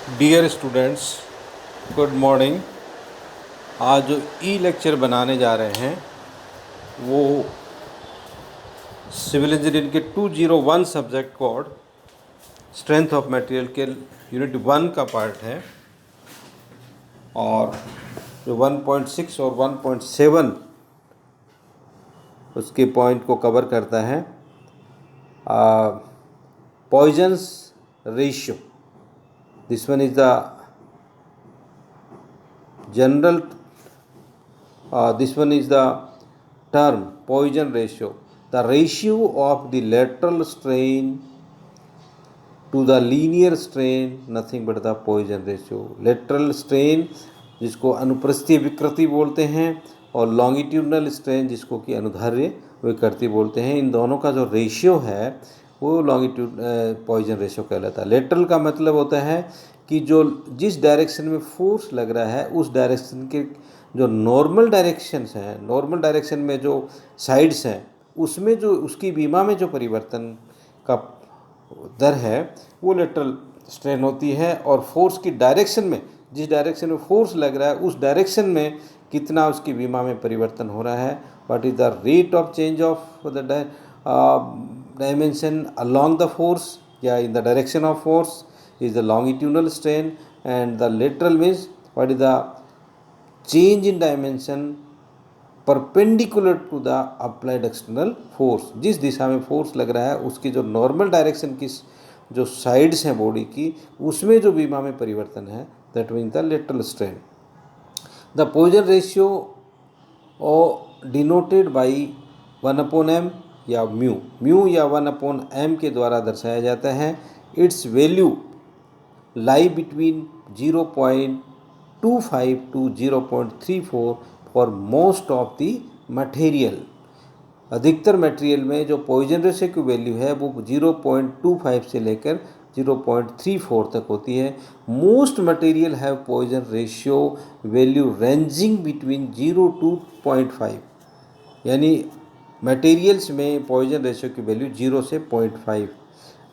Dear students, good morning. आज जो ई lecture बनाने जा रहे हैं वो सिविल इंजीनियरिंग के 201 subject code strength of material के यूनिट 1 का पार्ट है और जो 1.6 और 1.7 उसके पॉइंट को कवर करता है। Poisson's ratio, this one is the general this one is the term Poisson ratio, the ratio of the lateral strain to the linear strain, nothing but the Poisson ratio। lateral strain जिसको अनुप्रस्थीय विकृति बोलते हैं और longitudinal strain जिसको कि अनुदैर्ध्य विकृति बोलते हैं, इन दोनों का जो रेशियो है वो लॉन्गिट्यूड पॉइजन रेशियो कहलाता है। लेटरल का मतलब होता है कि जो जिस डायरेक्शन में फोर्स लग रहा है उस डायरेक्शन के जो नॉर्मल डायरेक्शंस हैं, नॉर्मल डायरेक्शन में जो साइड्स हैं उसमें जो उसकी बीमा में जो परिवर्तन का दर है वो लेटरल स्ट्रेन होती है। और फोर्स की डायरेक्शन में, जिस डायरेक्शन में फोर्स लग रहा है उस डायरेक्शन में कितना उसकी बीमा में परिवर्तन हो रहा है, what is the rate of change of the dimension along the force या in the direction of force is the longitudinal strain, and the lateral means what is the change in dimension perpendicular to the applied external force। जिस दिशा में force लग रहा है उसकी जो normal direction की जो साइड्स हैं बॉडी की उसमें जो बीमा में परिवर्तन है that means the lateral strain. The Poisson ratio denoted by 1/m या म्यू या 1/m के द्वारा दर्शाया जाता है। It's value lie between 0.25 to 0.34 for most of the material. अधिकतर मटेरियल में जो पॉइजन रेशियो की वैल्यू है वो 0.25 से लेकर 0.34 तक होती है। Most material have Poisson ratio value ranging between 0 to 0.5, यानी मटेरियल्स में पॉइजन रेशियो की वैल्यू 0 से 0.5।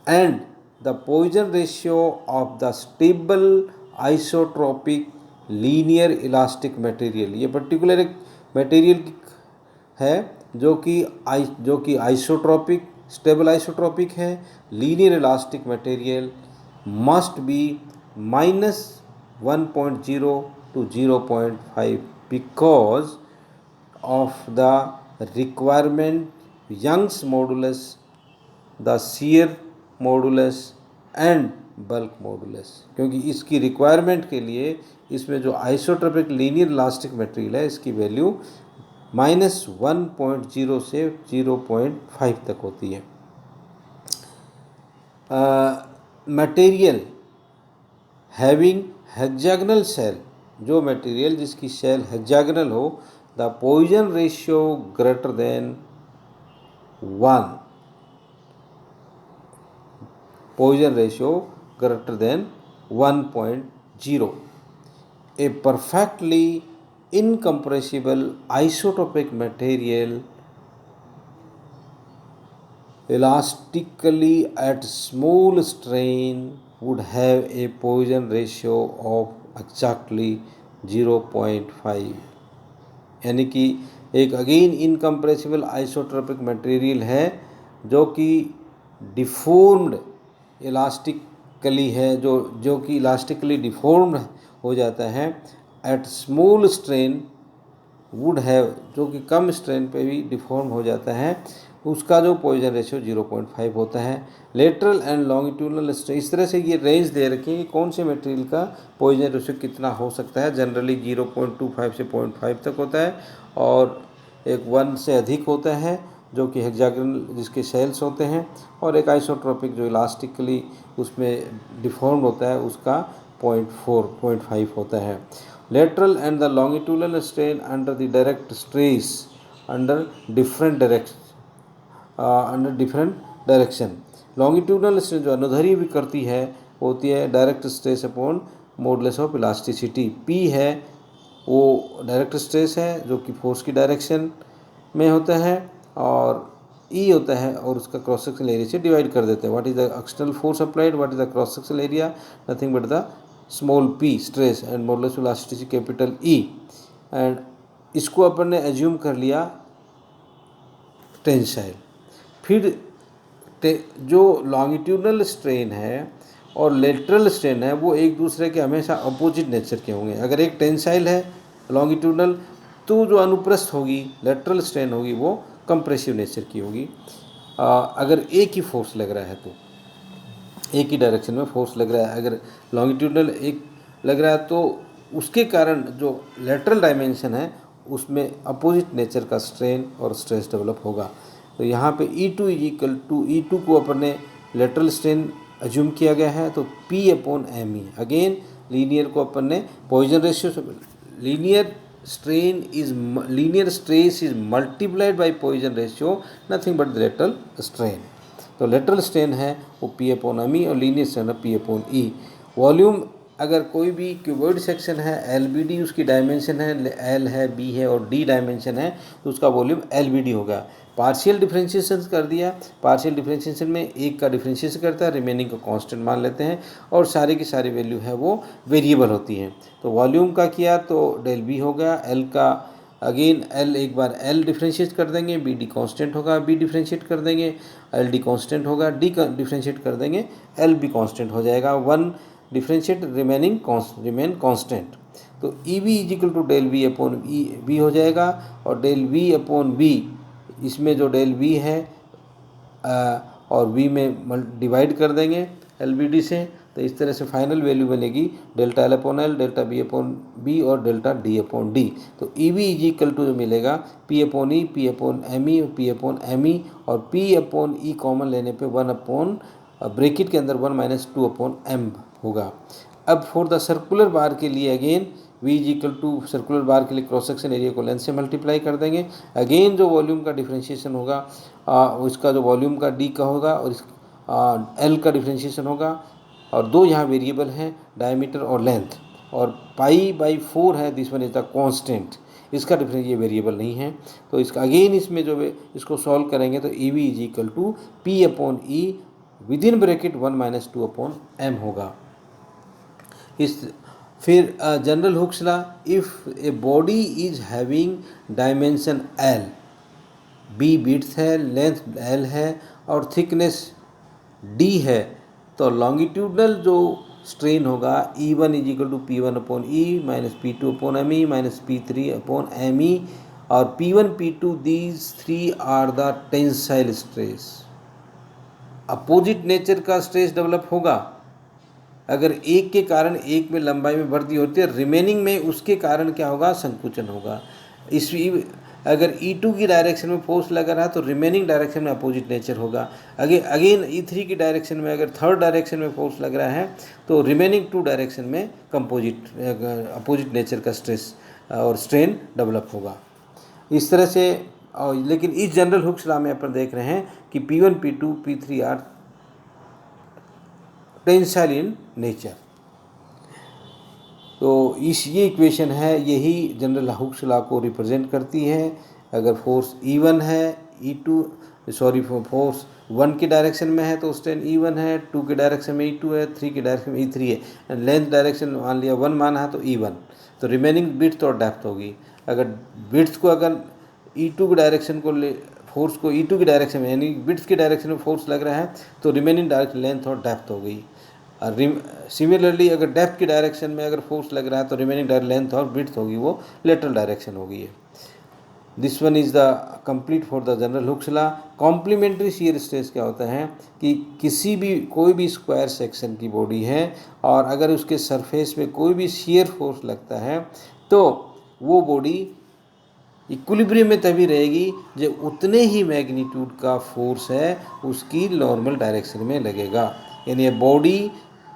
And the Poisson ratio of the stable isotropic linear elastic material, ये पर्टिकुलर एक मटेरियल है जो कि आइसोट्रोपिक, स्टेबल आइसोट्रोपिक है, linear elastic material must be -1.0 to 0.5 because of the requirement Young's modulus, the shear modulus and bulk modulus। क्योंकि इसकी requirement के लिए इसमें जो आइसोट्रोपिक लीनियर इलास्टिक मटेरियल है इसकी वैल्यू -1.0 से 0.5 तक होती है। मटेरियल हैविंग हेक्सागोनल सेल, जो मटेरियल जिसकी सेल हेक्सागोनल हो, the Poisson ratio greater than 1, Poisson ratio greater than 1.0, a perfectly incompressible isotopic material elastically at small strain would have a Poisson ratio of exactly 0.5। यानी कि एक again incompressible isotropic material है जो कि deformed elastically है, जो कि elastically deformed हो जाता है at small strain would have, जो कि कम स्ट्रेन पे भी डिफॉर्म हो जाता है, उसका जो पॉइजन रेशियो 0.5 होता है। लेटरल एंड लॉन्गिट्यूडनल स्ट्रेन, इस तरह से ये रेंज दे रखी है कि कौन से मटेरियल का पॉइजन रेशियो कितना हो सकता है। जनरली 0.25 से 0.5 तक होता है और एक 1 से अधिक होता है जो कि हेक्सागोनल जिसके सेल्स होते हैं, और एक आइसोट्रोपिक जो इलास्टिकली उसमें डिफॉर्म होता है उसका 0.5 होता है। Lateral and the longitudinal strain under the direct stress under different direction। Longitudinal strain जो अनुदैर्ध्य विकृति है होती है direct stress upon modulus of elasticity. P है वो डायरेक्ट स्ट्रेस है जो कि फोर्स की डायरेक्शन में होता है, और ई होता है और उसका क्रॉस सेक्शनल एरिया से डिवाइड कर देते हैं। What is the external force applied, what is the cross sectional area, nothing but the small p stress and modulus elasticity capital E, and इसको अपन ने एज्यूम कर लिया टेंसाइल। फिर जो लॉन्गिट्यूडनल स्ट्रेन है और लेटरल स्ट्रेन है वो एक दूसरे के हमेशा अपोजिट नेचर के होंगे। अगर एक टेंसाइल है लॉन्गिट्यूडनल तो जो अनुप्रस्थ होगी लेटरल स्ट्रेन होगी वो कंप्रेसिव नेचर की होगी। अगर एक ही फोर्स लग रहा है तो एक ही डायरेक्शन में फोर्स लग रहा है, अगर लॉन्गिट्यूडनल एक लग रहा है तो उसके कारण जो लेटरल डायमेंशन है उसमें अपोजिट नेचर का स्ट्रेन और स्ट्रेस डेवलप होगा। तो यहाँ पे E2 is equal to E2 को अपन ने लेटरल स्ट्रेन एज्यूम किया गया है तो P/ME। अगेन लीनियर को अपन ने पॉइजन रेशियो से linear stress is multiplied by Poisson ratio, nothing but the lateral strain. तो लेटरल स्ट्रेन है वो P/ME और लीनियर स्ट्रेन है P/E। वॉल्यूम अगर कोई भी क्यूबॉइड सेक्शन है LBD उसकी डायमेंशन है L है B है और D डायमेंशन है तो उसका वॉल्यूम LBD होगा। पार्शियल डिफरेंशिएशन कर दिया, पार्शियल डिफरेंशिएशन में एक का डिफरेंशिएशन करता है, रिमेनिंग को कांस्टेंट मान लेते हैं और सारी की सारी वैल्यू है वो वेरिएबल होती हैं। तो वॉल्यूम का किया तो डेल बी हो गया, एल का अगेन एल एक बार एल डिफरेंशिएट कर देंगे, बी डी कांस्टेंट होगा, बी डिफरेंशिएट कर देंगे एल डी कांस्टेंट होगा, डी डिफरेंशिएट कर देंगे एल बी कांस्टेंट हो जाएगा, वन डिफरेंशिएट रिमेन कांस्टेंट। तो E B is equal to del B upon E B हो जाएगा और डेल बी अपॉन बी इसमें जो डेल बी है और बी में डिवाइड कर देंगे एल बी डी से, तो इस तरह से फाइनल वैल्यू बनेगी delta L upon L, delta B upon B और डेल्टा डी अपॉन डी। तो E B is equal to जो मिलेगा P upon E, P upon M E, P upon M E और पी अपॉन ई common लेने पे one upon bracket के अंदर one minus two upon M होगा। अब फॉर द सर्कुलर बार के लिए again V is equal to circular bar के लिए क्रॉस सेक्शन एरिया को लेंथ से मल्टीप्लाई कर देंगे। अगेन जो वॉल्यूम का डिफरेंशिएशन होगा उसका जो वॉल्यूम का D का होगा और इस L का डिफरेंशिएशन होगा और दो यहाँ वेरिएबल हैं डायमीटर और लेंथ और π/4 है, this one is the constant, इसका डिफरेंस ये वेरिएबल नहीं है। तो इसका अगेन इसमें जो इसको सॉल्व करेंगे तो E V is equal to P upon E within bracket one minus two upon M होगा। इस फिर general Hooke's law, if a body is having dimension L, B breadth है, लेंथ L है और thickness D है, तो longitudinal जो strain होगा E1 is equal to P1 upon E minus P2 upon ME minus P3 upon ME और P1 P2 these three are the tensile stress. Opposite nature का stress develop होगा। अगर एक के कारण एक में लंबाई में वृद्धि होती है, रिमेनिंग में उसके कारण क्या होगा, संकुचन होगा। इस अगर E2 की डायरेक्शन में फोर्स लगा रहा तो रिमेनिंग डायरेक्शन में अपोजिट नेचर होगा। अगेन E3 की डायरेक्शन में अगर थर्ड डायरेक्शन में फोर्स लग रहा है तो रिमेनिंग टू डायरेक्शन में अपोजिट नेचर का स्ट्रेस और स्ट्रेन डेवलप होगा। इस तरह से लेकिन इस जनरल हुक्स लॉ में अपन देख रहे हैं कि P1 P2 P3 are tensile in nature. तो ये इक्वेशन है, यही जनरल हुक्स लॉ को रिप्रेजेंट करती है। अगर फोर्स E1 है, फोर्स 1 की डायरेक्शन में है तो स्ट्रेन E1 है, 2 की डायरेक्शन में E2 है, 3 की डायरेक्शन में E3 है एंड लेंथ डायरेक्शन मान लिया 1 माना है तो E1, तो रिमेनिंग विड्थ और डेप्थ होगी। अगर विड्थ को अगर E2 की डायरेक्शन को फोर्स को E2 की डायरेक्शन में यानी विड्थ की डायरेक्शन में फोर्स लग रहा है तो रिमेनिंग डायरेक्शन लेंथ और डेप्थ हो गई। सिमिलरली अगर डेप्थ की डायरेक्शन में अगर फोर्स लग रहा है तो रिमेनिंग लेंथ और विड्थ होगी वो लेटरल डायरेक्शन होगी। This one is the complete for the general Hooke's law. Complementary shear stress क्या होता है कि कोई भी स्क्वायर सेक्शन की बॉडी है और अगर उसके सरफेस में कोई भी शियर फोर्स लगता है तो वो बॉडी इक्विलिब्रियम में तभी रहेगी जब उतने ही मैग्नीट्यूड का फोर्स है उसकी नॉर्मल डायरेक्शन में लगेगा। यानी a body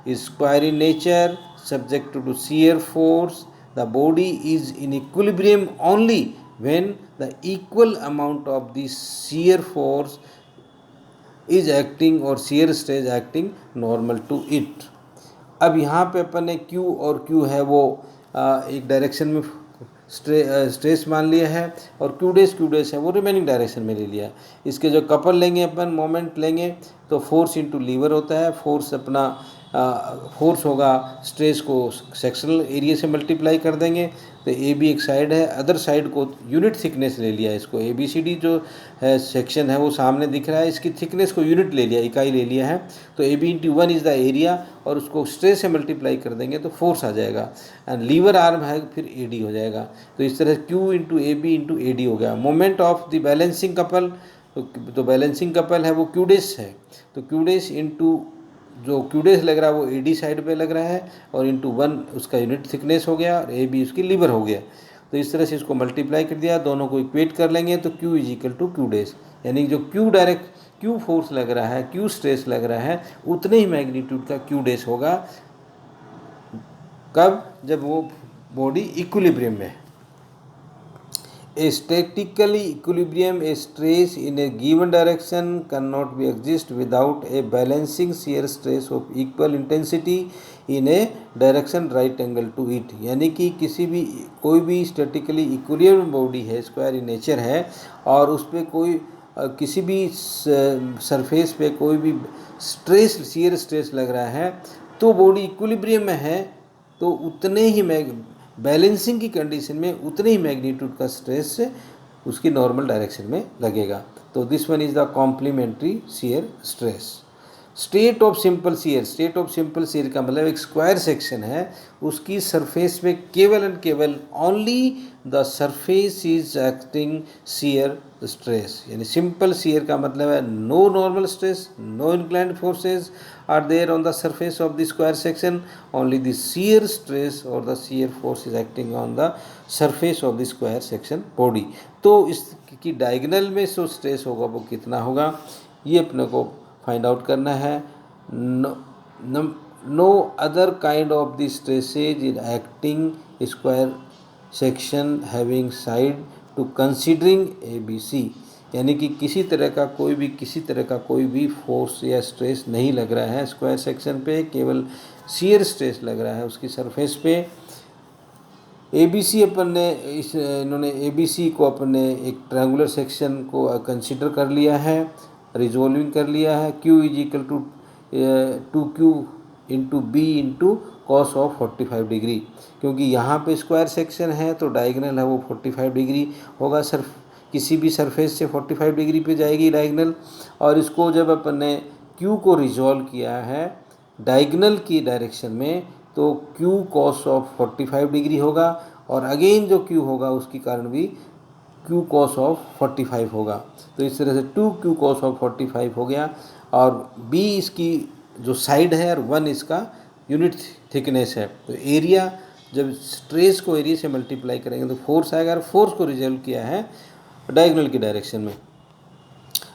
is square in nature, subject to shear force. The body is in equilibrium only when the equal amount of the shear force is acting or shear stress acting normal to it. अब यहाँ पे अपन ने Q और Q है वो एक direction में stress मान लिया है और Q डैश है वो रिमेनिंग डायरेक्शन में ले लिया। इसके जो कपल लेंगे अपन मोमेंट लेंगे तो फोर्स इनटू लीवर होता है, फोर्स अपना फोर्स होगा, स्ट्रेस को सेक्शनल एरिया से मल्टीप्लाई कर देंगे। तो ए बी एक साइड है, अदर साइड को यूनिट थिकनेस ले लिया इसको, ए बी सी डी जो है सेक्शन है वो सामने दिख रहा है, इसकी थिकनेस को यूनिट ले लिया, इकाई ले लिया है। तो A B into 1 is the area, और उसको स्ट्रेस से मल्टीप्लाई कर देंगे तो फोर्स आ जाएगा। एंड लीवर आर्म है फिर ए डी हो जाएगा। तो इस तरह Q into A B into A D हो गया। Moment of the balancing couple, तो बैलेंसिंग कपल है वो क्यू डेस है, तो क्यू डेस इंटू जो क्यू डेस लग रहा है वो ए डी साइड पे लग रहा है, और इंटू 1 उसका यूनिट थिकनेस हो गया, और ए बी उसकी लीवर हो गया। तो इस तरह से इसको मल्टीप्लाई कर दिया, दोनों को इक्वेट कर लेंगे तो Q is equal to Q dash, यानी जो क्यू फोर्स लग रहा है, क्यू स्ट्रेस लग रहा है, उतने ही मैग्नीट्यूड का क्यू डेस होगा। कब? जब वो बॉडी इक्विलिब्रियम में है। A statically equilibrium, a stress in a given direction cannot be exist without a balancing shear stress of equal intensity in a direction right angle to it। यानी कि कोई भी स्टैटिकली इक्विलिब्रियम बॉडी है, square in nature है, और उस पर कोई किसी भी सरफेस पे कोई भी shear स्ट्रेस लग रहा है, तो बॉडी इक्विलिब्रियम में है, तो उतने ही बैलेंसिंग की कंडीशन में उतने ही मैग्नीट्यूड का स्ट्रेस उसकी नॉर्मल डायरेक्शन में लगेगा। तो this one is the complementary shear stress. State of simple shear का मतलब एक स्क्वायर सेक्शन है, उसकी सरफेस पे केवल एंड केवल only the surface is acting shear stress. यानी सिंपल शियर का मतलब है no normal stress, no inclined forces are there on the surface of the square section, only the shear stress or the shear force is acting on the surface of the square section body। तो इसकी diagonal में जो stress होगा वो कितना होगा, ये अपने को फाइंड आउट करना है। No other kind of the stresses in acting square section having side two considering A B C, यानी कि किसी तरह का कोई भी फोर्स या स्ट्रेस नहीं लग रहा है स्क्वायर सेक्शन पे, केवल शियर स्ट्रेस लग रहा है उसकी सरफेस पे। इन्होंने ABC को अपने एक ट्रायंगुलर सेक्शन को कंसीडर कर लिया है, रिजोल्विंग कर लिया है। Q is equal to 2Q into B into cos of 45 degree, क्योंकि यहाँ पे स्क्वायर सेक्शन है तो डायगोनल है वो 45 डिग्री होगा, सिर्फ किसी भी सरफेस से 45 डिग्री पे जाएगी डायगोनल। और इसको जब अपन ने Q को रिजॉल्व किया है डायगोनल की डायरेक्शन में, तो Q कॉस ऑफ 45 डिग्री होगा, और अगेन जो Q होगा उसके कारण भी Q कॉस ऑफ 45 होगा। तो इस तरह से 2Q कॉस ऑफ 45 हो गया, और B इसकी जो साइड है और 1 इसका यूनिट थिकनेस है। तो एरिया, जब स्ट्रेस को एरिया से मल्टीप्लाई करेंगे तो फोर्स आएगा, और फोर्स को रिजॉल्व किया है डायगोनल की डायरेक्शन में।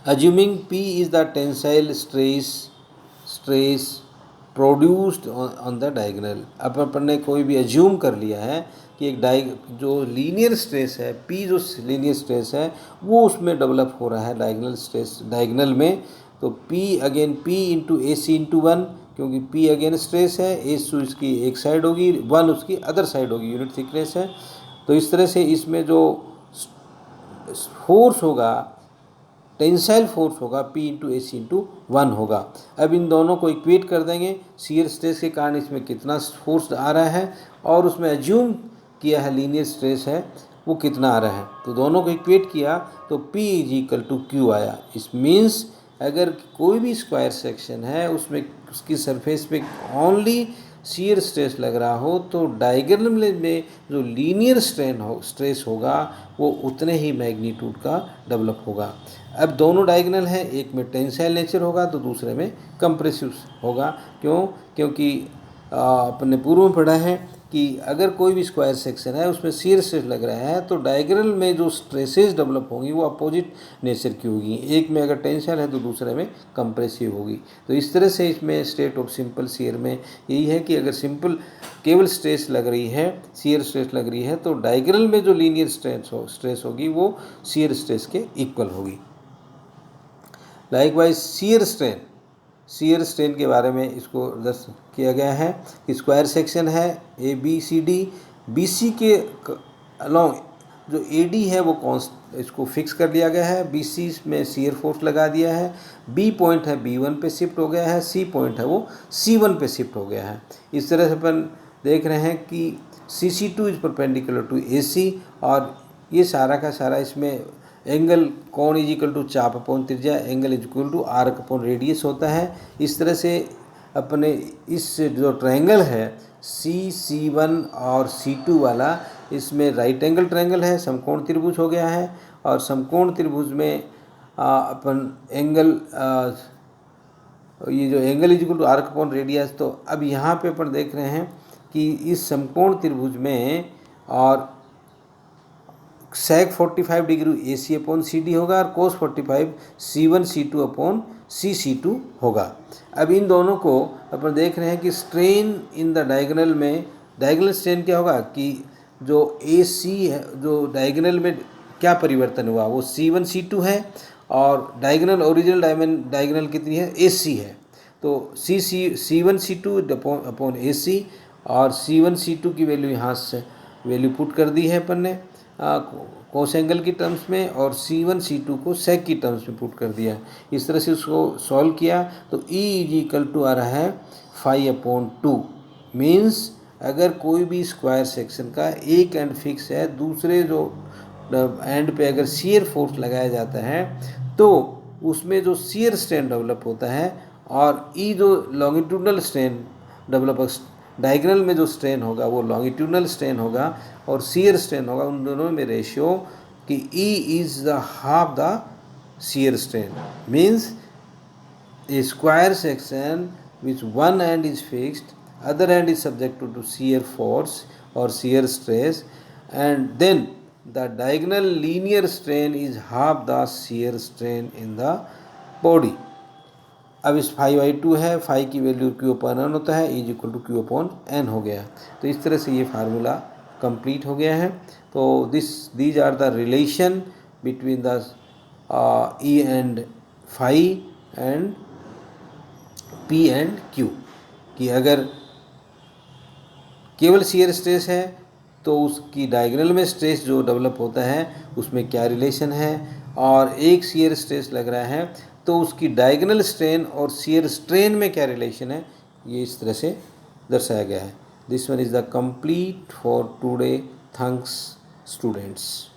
Assuming P is the tensile stress produced on the diagonal. अब अपन ने कोई भी अज्यूम कर लिया है कि एक जो लीनियर स्ट्रेस है, P जो लीनियर स्ट्रेस है वो उसमें डेवलप हो रहा है डायगोनल में। तो P इंटू AC इंटू 1, क्योंकि P अगेन स्ट्रेस है, AC इसकी एक साइड होगी, 1 उसकी अदर साइड होगी, यूनिट थिकनेस है। तो इस तरह से इसमें जो फोर्स होगा, टेंसाइल फोर्स होगा, P इंटू AC इंटू 1 होगा। अब इन दोनों को इक्वेट कर देंगे, शियर स्ट्रेस के कारण इसमें कितना फोर्स आ रहा है, और उसमें एज्यूम किया है लीनियर स्ट्रेस है वो कितना आ रहा है। तो दोनों को इक्वेट किया तो P is equal to Q आया। इस मीन्स अगर कोई भी स्क्वायर सेक्शन है उसमें उसकी सरफेस पे ओनली शियर स्ट्रेस लग रहा हो, तो डायगोनल में जो लीनियर स्ट्रेस होगा वो उतने ही मैग्नीट्यूड का डेवलप होगा। अब दोनों डायगोनल हैं, एक में टेंसाइल नेचर होगा तो दूसरे में कंप्रेसिव होगा। क्योंकि अपन ने पूर्व में पढ़ा है कि अगर कोई भी स्क्वायर सेक्शन है उसमें शियर स्ट्रेस लग रहा है तो डायगोनल में जो स्ट्रेसेस डेवलप होंगी वो अपोजिट नेचर की होगी, एक में अगर टेंसाइल है तो दूसरे में कंप्रेसिव होगी। तो इस तरह से इसमें स्टेट ऑफ सिंपल शियर में यही है कि अगर केवल स्ट्रेस लग रही है, शियर स्ट्रेस लग रही है, तो डायगोनल में जो लीनियर स्ट्रेस होगी वो शियर स्ट्रेस के इक्वल होगी। लाइकवाइज शियर स्ट्रेन के बारे में इसको दर्ज किया गया है कि स्क्वायर सेक्शन है ABCD, BC के अलॉन्ग जो AD है वो इसको फिक्स कर दिया गया है, BC में शियर फोर्स लगा दिया है, B पॉइंट है B1 पे शिफ्ट हो गया है, C पॉइंट है वो C1 पे शिफ्ट हो गया है। इस तरह से अपन देख रहे हैं कि CC2 is perpendicular to AC, और ये सारा का सारा इसमें एंगल कोण इज इक्वल टू चाप अपॉन त्रिज्या, angle is equal to arc upon radius होता है। इस तरह से अपने इस जो ट्रायंगल है C1 और C2 वाला, इसमें राइट एंगल ट्रायंगल है, समकोण त्रिभुज हो गया है, और समकोण त्रिभुज में अपन एंगल ये जो angle is equal to arc upon radius. तो अब यहाँ पे अपन देख रहे हैं कि इस समकोण त्रिभुज में और sec 45 degree AC upon CD होगा, और cos 45 C1 C2 upon CC2 होगा। अब इन दोनों को अपन देख रहे हैं कि स्ट्रेन इन द डायगोनल में, डायगोनल स्ट्रेन क्या होगा कि जो AC है, जो डायगोनल में क्या परिवर्तन हुआ वो C1 C2 है, और डायगोनल ओरिजिनल डायगोनल कितनी है AC है। तो C1 C2 अपॉन AC, और C1 C2 की वैल्यू यहाँ से वैल्यू पुट कर दी है अपन ने कोस एंगल की टर्म्स में, और C1 C2 को सेक की टर्म्स में पुट कर दिया। इस तरह से उसको सॉल्व किया तो E इज इक्वल टू आ रहा है 5/2। मीन्स अगर कोई भी स्क्वायर सेक्शन का एक एंड फिक्स है, दूसरे जो एंड पे अगर शियर फोर्स लगाया जाता है तो उसमें जो शियर स्ट्रेन डेवलप होता है, और ई जो लॉन्गिट्यूडनल स्ट्रेन डेवलप, डायगोनल में जो स्ट्रेन होगा वो लॉन्गिट्यूडनल स्ट्रेन होगा और शियर स्ट्रेन होगा, उन दोनों में रेशियो कि E is the half the shear strain. Means a square section which one end is fixed, other end is subjected to shear force or shear stress, and then the diagonal linear strain is half the shear strain in the body। अब इस 5/2 है, phi की value Q/N होता है, is equal to Q/N हो गया। तो इस तरह से ये फार्मूला कंप्लीट हो गया है। तो these are the relation between the E and phi and P and Q, कि अगर केवल शियर स्ट्रेस है तो उसकी डायगोनल में स्ट्रेस जो डेवलप होता है उसमें क्या रिलेशन है, और एक शियर स्ट्रेस लग रहा है तो उसकी डायगोनल स्ट्रेन और शियर स्ट्रेन में क्या रिलेशन है, ये इस तरह से दर्शाया गया है। This one is the complete for today. Thanks students.